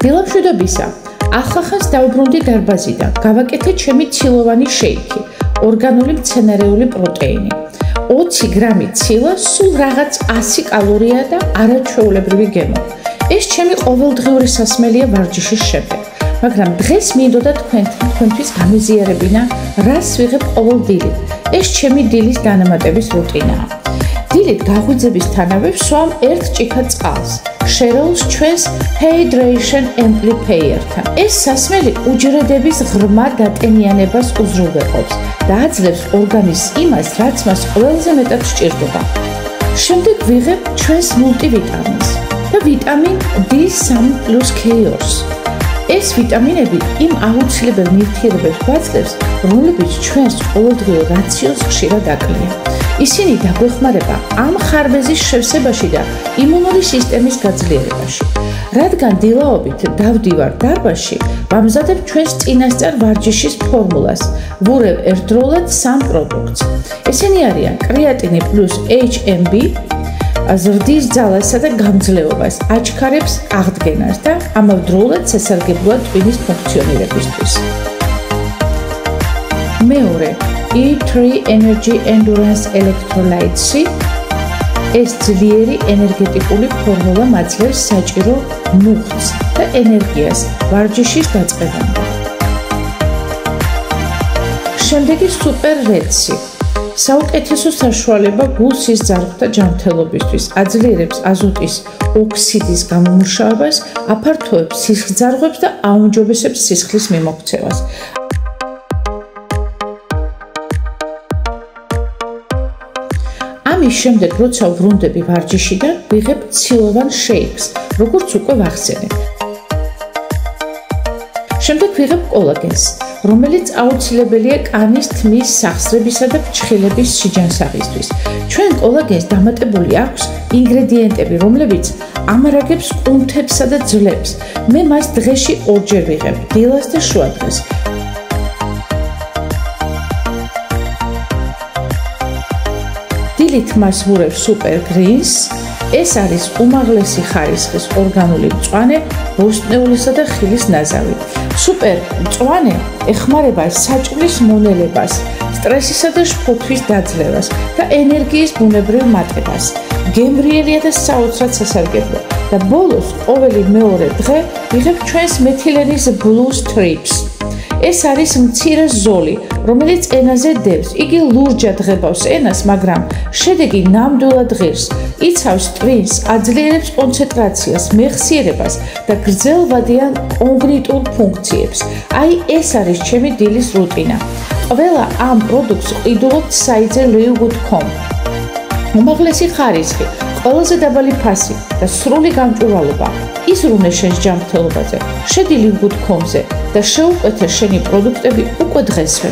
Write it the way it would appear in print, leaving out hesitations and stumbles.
დილამშვიდობისა, ახლახანს დავბრუნდი დარბაზიდან, გავაკეთე ჩემი ცილოვანი შეიქი, ორგანული მცენარეული პროტეინი. 20 გრამი ცილა, სულ რაღაც 100 კალორია და არაჩვეულებრივი გემო. ეს ჩემი ყოველდღიური სასმელია ვარჯიშის შემდეგ. მაგრამ დღეს მინდოდა თქვენთვის გამიზიარებინა, რას ვიღებ ყოველ დილით. ეს ჩემი დილის განამატების რუტინაა. დილით გაღვიძებისთანავე ვსვამ 1 ჭიქა წყალს. შერეულს ჩვენს hydration amplifier-თან. ეს სასმელი უჯრედების ღრმა დატენიანებას უზრუნველყოფს და აძლევს ორგანიზმს იმას, რაც მას ყველაზე მეტად სჭირდება. შემდეგ ვიღებ ჩვენს მულტივიტამინს და ვიტამინ D3+K2-ს. ეს ვიტამინები იმ აუცილებელ ნივთიერებებს გვაძლევს, რომლებიც ჩვენს ყოველდღიურ რაციონს ხშირად აკლია. ისინი დაგვეხმარება ამ ხარბეზის შევსებაში და იმუნური სისტემის გაძლიერებაში. რადგან დილაობით დავდივარ დარბაზში, ვამზადებ ჩვენს წინასწარ ვარჯიშის ფორმულას, ვურევ ერთდროულად 3 პროდუქტს. ესენი არიან კრეატინი პლუს HMB, ზრდის ძალასა და გამძლეობას, აჩქარებს აღდგენას და ამავდროულად სასარგებლოა ტვინის ფუნქციონირებისთვის. მეორე E3 Energy Endurance Electrolytes-ი ეს ძლიერი ენერგეტიკული ფორმულა მაძლევს საჭირო მუხტს და ენერგიას ვარჯიშის დაწყებამდე. შემდეგი Super Reds-ი საუკეთესო საშუალება გულსის ძარღვთა ჯანმრთელობისთვის, აძლიერებს აზოტის ოქსიდის გამომუშავებას, აფართოებს სისხლძარღვებს და აუმჯობესებს სისხლის მიმოქცევას. ამის შემდეგ, როცა ვბრუნდები ვარჯიშიდან, ვიღებ ცილოვან შეიქს, როგორც უკვე ვახსენე. შემდეგ ვიღებ კოლაგენს, რომელიც აუცილებელია კანის თმის სახსრებისა და ფრჩხილების სიჯანსაღისთვის. ჩვენ კოლაგენს დამატებული აქვს ინგრედიენტები, რომლებიც ამარაგებს კუნთებსა და ძვლებს. მე მას დღეში 2 ჯერ ვიღებ, დილას და შუადღეს. დილით მას ვურევ Super Greens. ეს არის უმაღლესი ხარისხის ორგანული მწვანე, ბოსტნეულისა და ხილის ნაზავი. Super მწვანე ეხმარება საჭმლის მონელებას, სტრესისა და შფოთვის დაძლევას და ენერგიის ბუნებრივ მატებას. გემრიელია და საოცრად სასარგებლო. და ბოლოს ყოველი მეორე დღე ვიღებ ჩვენს მეთილენის Blue Strips. ეს არის მცირე ზოლი, რომელიც ენაზე დევს. იგი ლურჯად ღებავს ენას, მაგრამ შედეგი ნამდვილად ღირს. იცავს ტვინს, აძლიერებს კონცენტრაციას, მეხსიერებას და გრძელვადიან კოგნიტურ ფუნქციებს. აი ეს არის ჩემი დილის რუტინა. ყველა ამ პროდუქტს ყიდულობთ საიტზე livegood.com. უმაღლესი ხარისხი, ყველაზე დაბალი ფასი და სრული გამჭვირვალობა. იზრუნე შენს ჯანმრთელობაზე, შედი livegood.com-ზე და შეუკვეთე შენი პროდუქტები უკვე დღესვე.